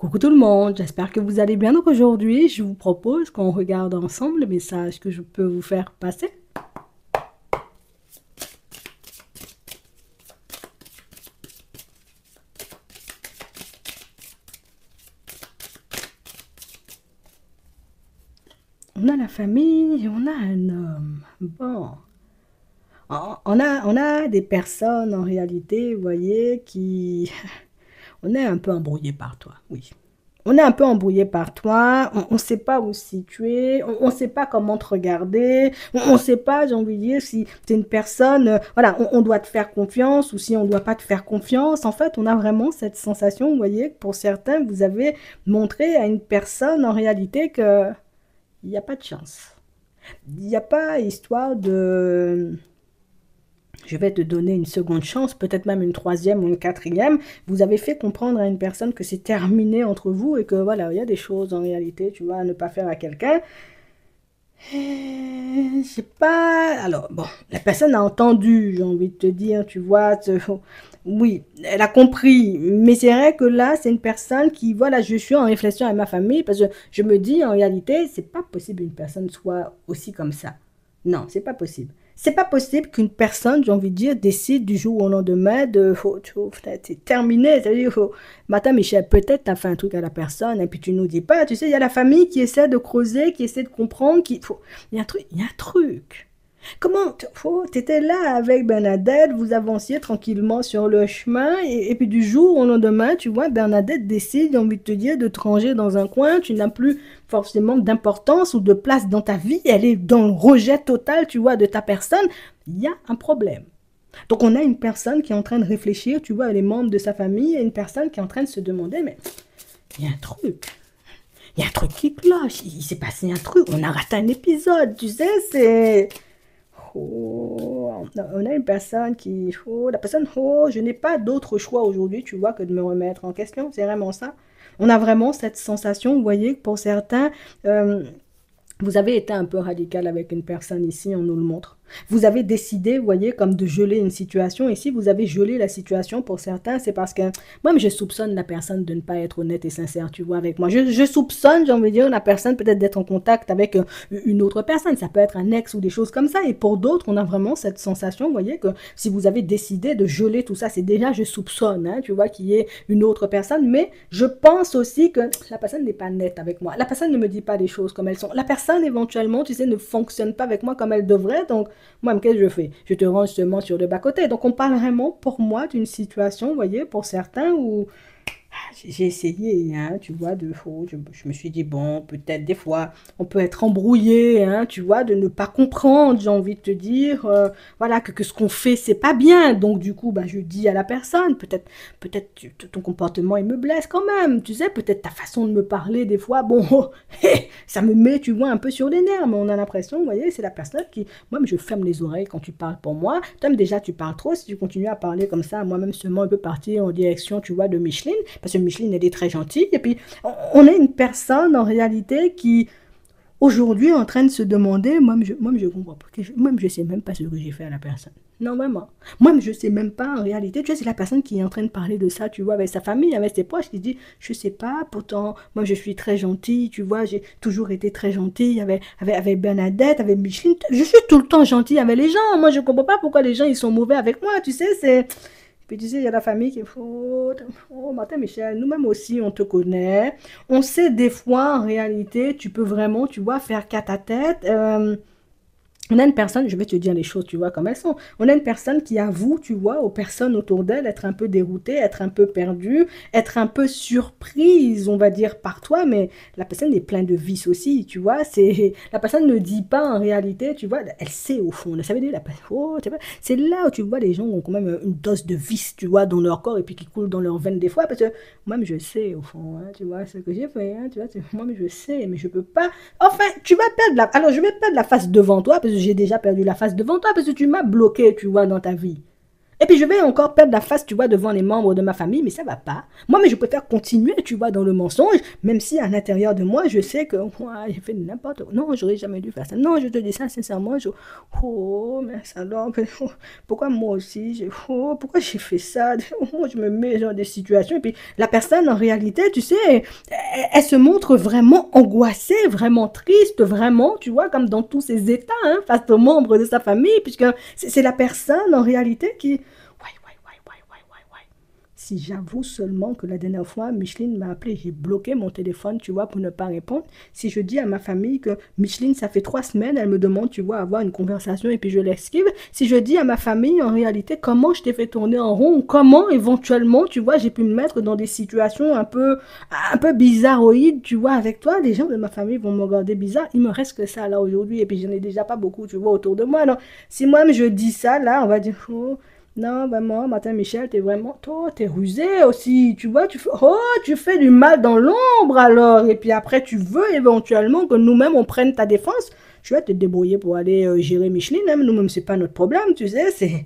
Coucou tout le monde, j'espère que vous allez bien. Donc aujourd'hui, je vous propose qu'on regarde ensemble le message que je peux vous faire passer. On a la famille, on a un homme. Bon, on a des personnes en réalité, vous voyez, qui... On est un peu embrouillé par toi, oui. On est un peu embrouillé par toi, on ne sait pas où se situer, on ne sait pas comment te regarder, on ne sait pas, j'ai envie de dire, si tu es une personne, voilà, on doit te faire confiance ou si on ne doit pas te faire confiance. En fait, on a vraiment cette sensation, vous voyez, que pour certains, vous avez montré à une personne en réalité que il n'y a pas de chance. Il n'y a pas histoire de je vais te donner une seconde chance, peut-être même une troisième ou une quatrième. Vous avez fait comprendre à une personne que c'est terminé entre vous et que voilà, il y a des choses en réalité, tu vois, à ne pas faire à quelqu'un. Je sais pas. Alors, bon, la personne a entendu, j'ai envie de te dire, tu vois. Oui, elle a compris. Mais c'est vrai que là, c'est une personne qui, voilà, je suis en réflexion avec ma famille parce que je me dis, en réalité, c'est pas possible qu'une personne soit aussi comme ça. Non, c'est pas possible. C'est pas possible qu'une personne, j'ai envie de dire, décide du jour au lendemain de, oh, c'est terminé. C'est-à-dire, oh, matin, Michel, peut-être tu as fait un truc à la personne et puis tu nous dis pas. Tu sais, il y a la famille qui essaie de creuser, qui essaie de comprendre, il y a un truc, il y a un truc. Comment tu étais là avec Bernadette, vous avanciez tranquillement sur le chemin, et puis du jour au lendemain, tu vois, Bernadette décide, j'ai envie de te dire, de te ranger dans un coin, tu n'as plus forcément d'importance ou de place dans ta vie, elle est dans le rejet total, tu vois, de ta personne, il y a un problème. Donc on a une personne qui est en train de réfléchir, tu vois, les membres de sa famille, et une personne qui est en train de se demander, mais il y a un truc. Il y a un truc qui cloche, il s'est passé un truc, on a raté un épisode, tu sais, c'est... Oh, on a une personne qui, oh, la personne, oh, je n'ai pas d'autre choix aujourd'hui, tu vois, que de me remettre en question. C'est vraiment ça. On a vraiment cette sensation, vous voyez, que pour certains, euh, vous avez été un peu radical avec une personne ici, on nous le montre. Vous avez décidé, vous voyez, comme de geler une situation. Et si vous avez gelé la situation pour certains, c'est parce que moi, je soupçonne la personne de ne pas être honnête et sincère, tu vois, avec moi. Je soupçonne, j'ai envie de dire, la personne peut-être d'être en contact avec une autre personne. Ça peut être un ex ou des choses comme ça. Et pour d'autres, on a vraiment cette sensation, vous voyez, que si vous avez décidé de geler tout ça, c'est déjà, je soupçonne, hein, tu vois, qu'il y ait une autre personne. Mais je pense aussi que la personne n'est pas nette avec moi. La personne ne me dit pas les choses comme elles sont. La personne, éventuellement, tu sais, ne fonctionne pas avec moi comme elle devrait. Donc, moi, qu'est-ce que je fais? Je te range seulement sur le bas-côté. Donc, on parle vraiment, pour moi, d'une situation, vous voyez, pour certains, où j'ai essayé, hein, tu vois, je me suis dit, bon, peut-être des fois, on peut être embrouillé, hein, tu vois, de ne pas comprendre, j'ai envie de te dire, voilà, que ce qu'on fait, c'est pas bien. Donc, du coup, bah, je dis à la personne, peut-être ton comportement, il me blesse quand même, tu sais, peut-être ta façon de me parler, des fois, bon, ça me met, tu vois, un peu sur les nerfs, mais on a l'impression, vous voyez, c'est la personne qui, moi-même, je ferme les oreilles quand tu parles pour moi. Toi, déjà, tu parles trop, si tu continues à parler comme ça, moi-même, seulement, il peut partir en direction, tu vois, de Micheline, parce que Micheline, elle est très gentille. Et puis, on a une personne, en réalité, qui, aujourd'hui, est en train de se demander, moi-même, je comprends pas. Moi-même, je sais même pas ce que j'ai fait à la personne. Non, vraiment. Moi-même, je sais même pas, en réalité. Tu vois, c'est la personne qui est en train de parler de ça, tu vois, avec sa famille, avec ses proches, qui dit, je sais pas, pourtant, moi, je suis très gentille, tu vois, j'ai toujours été très gentille avec Bernadette, avec Micheline. Je suis tout le temps gentille avec les gens. Moi, je comprends pas pourquoi les gens, ils sont mauvais avec moi, tu sais, c'est... Puis tu sais, il y a la famille qui faut. Oh, Martin Michel, nous-mêmes aussi, on te connaît. On sait des fois, en réalité, tu peux vraiment, tu vois, faire qu'à ta tête. On a une personne, je vais te dire les choses, tu vois, comme elles sont. On a une personne qui avoue, tu vois, aux personnes autour d'elle, être un peu déroutée, être un peu perdue, être un peu surprise, on va dire, par toi, mais la personne est pleine de vices aussi, tu vois. La personne ne dit pas en réalité, tu vois, elle sait au fond. Ça veut dire, oh, tu vois, c'est là où tu vois les gens ont quand même une dose de vices, tu vois, dans leur corps et puis qui coule dans leurs veines des fois, parce que moi-même, je sais au fond, hein, tu vois, ce que j'ai fait, hein, tu vois, moi-même, je sais, mais je peux pas. Enfin, tu vas perdre la... Alors, je vais perdre la face devant toi, parce que j'ai déjà perdu la face devant toi, parce que tu m'as bloqué, tu vois, dans ta vie. Et puis je vais encore perdre la face, tu vois, devant les membres de ma famille, mais ça va pas. Moi, mais je préfère continuer, tu vois, dans le mensonge, même si à l'intérieur de moi, je sais que ouais, j'ai fait n'importe quoi. Non, j'aurais jamais dû faire ça. Non, je te dis ça sincèrement. Oh, mais ça alors, pourquoi moi aussi, pourquoi j'ai fait ça? Moi, je me mets dans des situations. Et puis la personne, en réalité, tu sais, elle se montre vraiment angoissée, vraiment triste, vraiment, tu vois, comme dans tous ses états, hein, face aux membres de sa famille, puisque c'est la personne, en réalité, qui si j'avoue seulement que la dernière fois, Micheline m'a appelé, j'ai bloqué mon téléphone, tu vois, pour ne pas répondre. Si je dis à ma famille que Micheline, ça fait 3 semaines, elle me demande, tu vois, avoir une conversation et puis je l'esquive. Si je dis à ma famille, en réalité, comment je t'ai fait tourner en rond, ou comment, éventuellement, tu vois, j'ai pu me mettre dans des situations un peu bizarroïdes, tu vois, avec toi, les gens de ma famille vont me regarder bizarre. Il me reste que ça, là, aujourd'hui, et puis j'en ai déjà pas beaucoup, tu vois, autour de moi. Alors, si moi-même je dis ça, là, on va dire, oh, non, vraiment, Martin Michel, t'es vraiment, toi, t'es rusé aussi, tu vois, tu fais du mal dans l'ombre alors, et puis après, tu veux éventuellement que nous-mêmes, on prenne ta défense, tu vas te débrouiller pour aller gérer Micheline, hein, nous-mêmes, c'est pas notre problème, tu sais, c'est...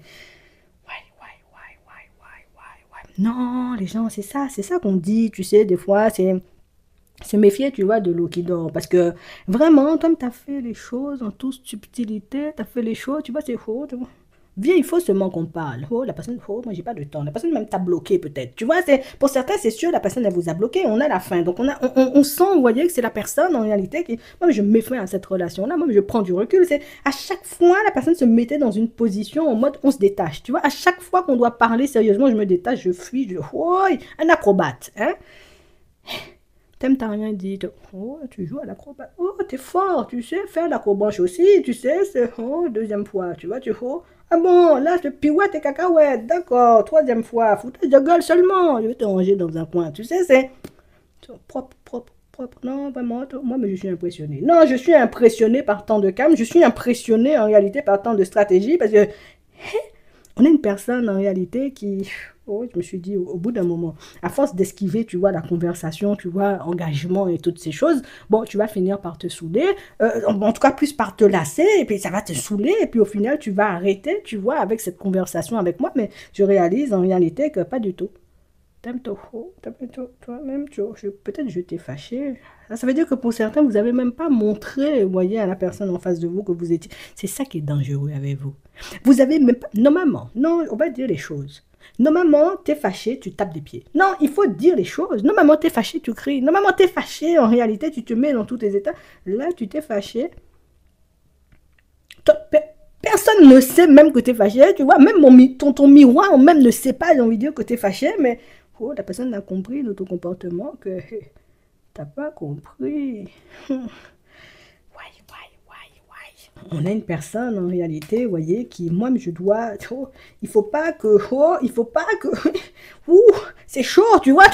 Non, les gens, c'est ça qu'on dit, tu sais, des fois, c'est se méfier, tu vois, de l'eau qui dort. Parce que vraiment, comme tu as fait les choses en toute subtilité, tu as fait les choses, tu vois, c'est faux. Tu vois. Viens, il faut seulement qu'on parle. Oh, la personne, oh, moi, j'ai pas de temps. La personne même t'a bloqué, peut-être. Tu vois, pour certains, c'est sûr, la personne, elle vous a bloqué. On a la fin. Donc, on sent, vous voyez, que c'est la personne, en réalité, qui. Moi, je me méfie à cette relation-là. Moi, je prends du recul. C'est à chaque fois, la personne se mettait dans une position en mode, on se détache. Tu vois, à chaque fois qu'on doit parler sérieusement, je me détache, je fuis, oh, un acrobate. Hein? T'aimes, t'as rien dit. Oh, tu joues à l'acrobat. Oh, t'es fort, tu sais faire l'acrobache aussi, tu sais, c'est deuxième fois, tu vois, ah bon, là, je pirouette et cacahuète, d'accord, troisième fois, foutage de gueule seulement, je vais te ranger dans un coin, tu sais, c'est propre, propre, propre, non, vraiment, moi, mais je suis impressionné. Non, je suis impressionné par tant de calme, je suis impressionné en réalité par tant de stratégie, parce que on est une personne en réalité qui, oh, je me suis dit au bout d'un moment, à force d'esquiver, tu vois, la conversation, tu vois, engagement et toutes ces choses, bon, tu vas finir par te saouler, en tout cas plus par te lasser, et puis ça va te saouler, et puis au final, tu vas arrêter, tu vois, avec cette conversation avec moi, mais je réalise en réalité que pas du tout. T'aimes toi-même, peut-être je t'ai fâché. Ça veut dire que pour certains, vous n'avez même pas montré, vous voyez, à la personne en face de vous que vous étiez. C'est ça qui est dangereux avec vous. Vous avez même pas. Normalement, non, on va dire les choses. Normalement, t'es fâché, tu tapes des pieds. Non, il faut dire les choses. Normalement, t'es fâché, tu cries. Normalement, t'es fâché, en réalité, tu te mets dans tous tes états. Là, tu t'es fâché. Personne ne sait même que t'es fâché, tu vois. Même ton miroir, même ne sait pas, j'ai envie de dire, que t'es fâché, mais oh, la personne n'a compris de ton comportement que t'as pas compris. On a une personne en réalité, vous voyez, qui, moi, je dois, il faut pas que, ouh, c'est chaud, tu vois,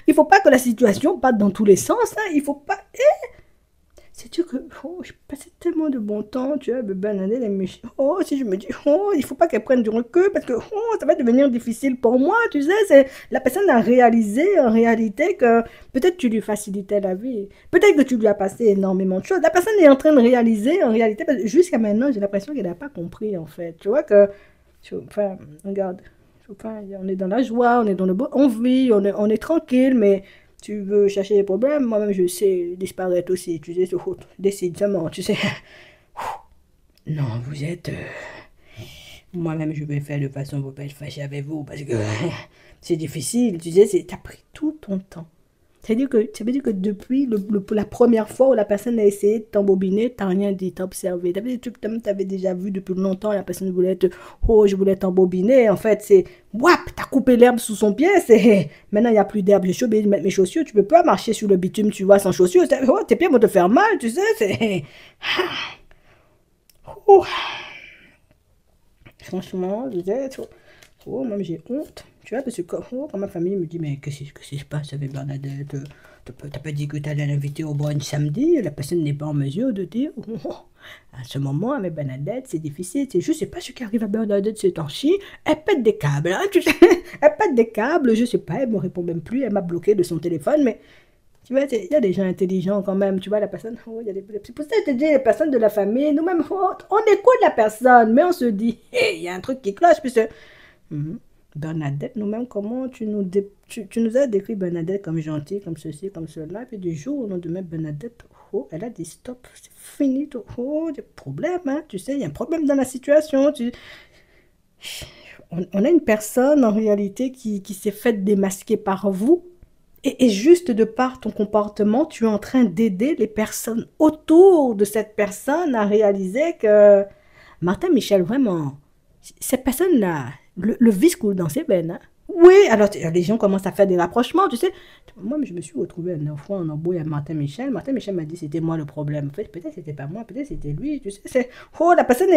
il faut pas que la situation parte dans tous les sens, hein, il faut pas, sais-tu que, oh, j'ai passé tellement de bon temps, tu vois, Bernadette, oh, si je me dis, oh, il faut pas qu'elle prenne du recul parce que, oh, ça va devenir difficile pour moi, tu sais, c'est, la personne a réalisé en réalité que peut-être tu lui facilitais la vie, peut-être que tu lui as passé énormément de choses, la personne est en train de réaliser en réalité, parce que jusqu'à maintenant, j'ai l'impression qu'elle n'a pas compris, en fait, tu vois, que, enfin, regarde, enfin, on est dans la joie, on est dans le beau, on vit, on est tranquille, mais tu veux chercher des problèmes, moi-même je sais disparaître aussi, tu sais, décide seulement, tu sais. Non, vous êtes... Moi-même je vais faire de façon pour pas être fâché avec vous, parce que c'est difficile, tu sais, t'as pris tout ton temps. Ça veut dire que depuis la première fois où la personne a essayé de t'embobiner, t'as rien dit, t'as observé. T'avais déjà vu depuis longtemps, la personne voulait oh, je voulais t'embobiner. En fait, c'est, wap, t'as coupé l'herbe sous son pied, c'est, maintenant il n'y a plus d'herbe, je suis obligé de mettre mes chaussures, tu peux pas marcher sur le bitume, tu vois, sans chaussures. Oh, tes pieds vont te faire mal, tu sais, c'est... Oh. Franchement, je disais, oh, même j'ai honte. Tu vois, parce que quand ma famille me dit, mais qu'est-ce qui se passe avec Bernadette? T'as pas dit que t'allais l'inviter au brunch samedi? La personne n'est pas en mesure de dire, oh, à ce moment, avec Bernadette, c'est difficile. Je sais pas ce qui arrive à Bernadette ces temps-ci. Elle pète des câbles, hein, tu sais. Elle pète des câbles, je sais pas, elle me répond même plus. Elle m'a bloqué de son téléphone, mais... Tu vois, il y a des gens intelligents quand même, tu vois, la personne, oh, il y a des... C'est pour ça que je te dis, les personnes de la famille, nous-mêmes, oh, on écoute la personne, mais on se dit, hey, il y a un truc qui cloche, puisque Mhm. Bernadette, nous-mêmes, comment tu nous as décrit Bernadette comme gentille, comme ceci, comme cela, et puis du jour au lendemain, Bernadette, oh, elle a dit stop, c'est fini, tout. Oh, des problèmes, hein, tu sais, il y a un problème dans la situation. On a une personne, en réalité, qui s'est faite démasquer par vous, et juste de par ton comportement, tu es en train d'aider les personnes autour de cette personne à réaliser que Martin Michel, vraiment, cette personne-là, le vice coule dans ses veines. Hein. Oui, alors les gens commencent à faire des rapprochements, tu sais. Moi, je me suis retrouvée une fois en embrouille à Martin Michel. Martin Michel m'a dit que c'était moi le problème. En fait, peut-être c'était pas moi, peut-être c'était lui, tu sais. Oh, la personne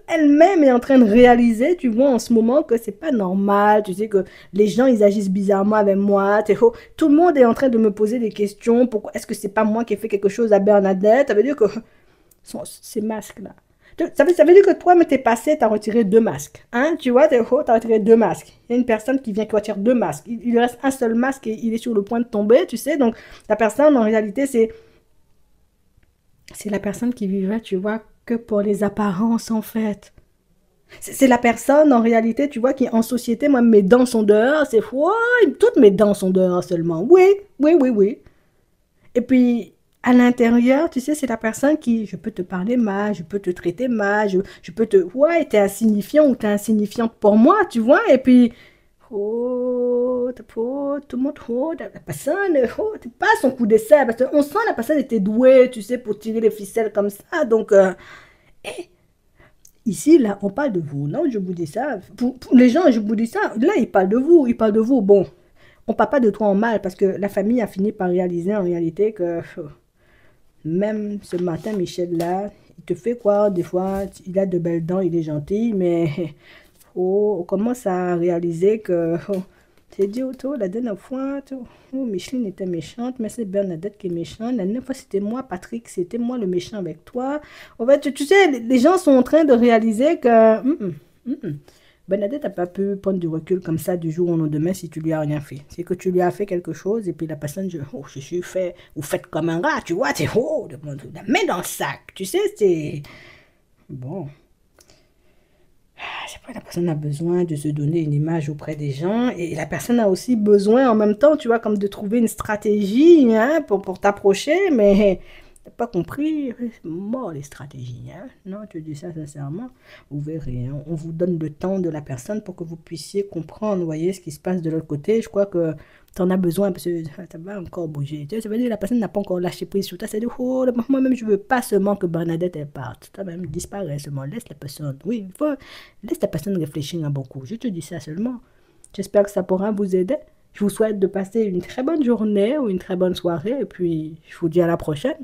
elle-même est en train de réaliser, tu vois, en ce moment, que c'est pas normal, tu sais, que les gens, ils agissent bizarrement avec moi. Oh, tout le monde est en train de me poser des questions. Pourquoi est-ce que c'est pas moi qui ai fait quelque chose à Bernadette? Ça veut dire que ces masques-là, ça veut dire que toi, mais t'es passé, t'as retiré deux masques. Hein, tu vois, t'as retiré deux masques. Il y a une personne qui vient qui retire deux masques. Il lui reste un seul masque et il est sur le point de tomber, tu sais. Donc, la personne, en réalité, c'est la personne qui vivrait, tu vois, que pour les apparences, en fait. C'est la personne, en réalité, tu vois, qui est en société. Moi, mes dents sont dehors. C'est fou. Toutes mes dents sont dehors seulement. Oui, oui, oui, oui. Et puis, à l'intérieur, tu sais, c'est la personne qui, je peux te parler mal, je peux te traiter mal, je peux te, ouais, t'es insignifiant ou t'es insignifiante pour moi, tu vois, et puis, tout le monde, la personne, t'es pas son coup d'essai, parce qu'on sent la personne était douée, tu sais, pour tirer les ficelles comme ça, donc, et ici, là, on parle de vous, non, je vous dis ça, pour les gens, je vous dis ça, là, ils parlent de vous, bon, on parle pas de toi en mal, parce que la famille a fini par réaliser en réalité que même ce matin, Michel, là, il te fait croire, des fois, il a de belles dents, il est gentil, mais oh, on commence à réaliser que c'est dit autour la dernière fois, oh, Micheline était méchante, mais c'est Bernadette qui est méchante. La dernière fois, c'était moi, Patrick, c'était moi le méchant avec toi. En fait, tu sais, les gens sont en train de réaliser que Bernadette n'a pas pu prendre du recul comme ça du jour au lendemain si tu lui as rien fait. C'est que tu lui as fait quelque chose et puis la personne, je suis fait, ou faites comme un rat, tu vois, t'es la main dans le sac, tu sais, c'est... Bon, c'est pas la personne a besoin de se donner une image auprès des gens et la personne a aussi besoin en même temps, tu vois, comme de trouver une stratégie hein, pour t'approcher, mais t'as pas compris, c'est mort les stratégies. Hein. Non, tu dis ça sincèrement, vous verrez, hein, on vous donne le temps de la personne pour que vous puissiez comprendre, vous voyez, ce qui se passe de l'autre côté. Je crois que tu en as besoin parce que ça va encore bouger. Tu sais, ça veut dire que la personne n'a pas encore lâché prise sur toi. C'est dire, oh, moi-même, je veux pas seulement que Bernadette elle parte. Toi-même, disparaît seulement. Laisse la personne. Oui, il faut. Laisse la personne réfléchir un beaucoup. Je te dis ça seulement. J'espère que ça pourra vous aider. Je vous souhaite de passer une très bonne journée ou une très bonne soirée. Et puis, je vous dis à la prochaine.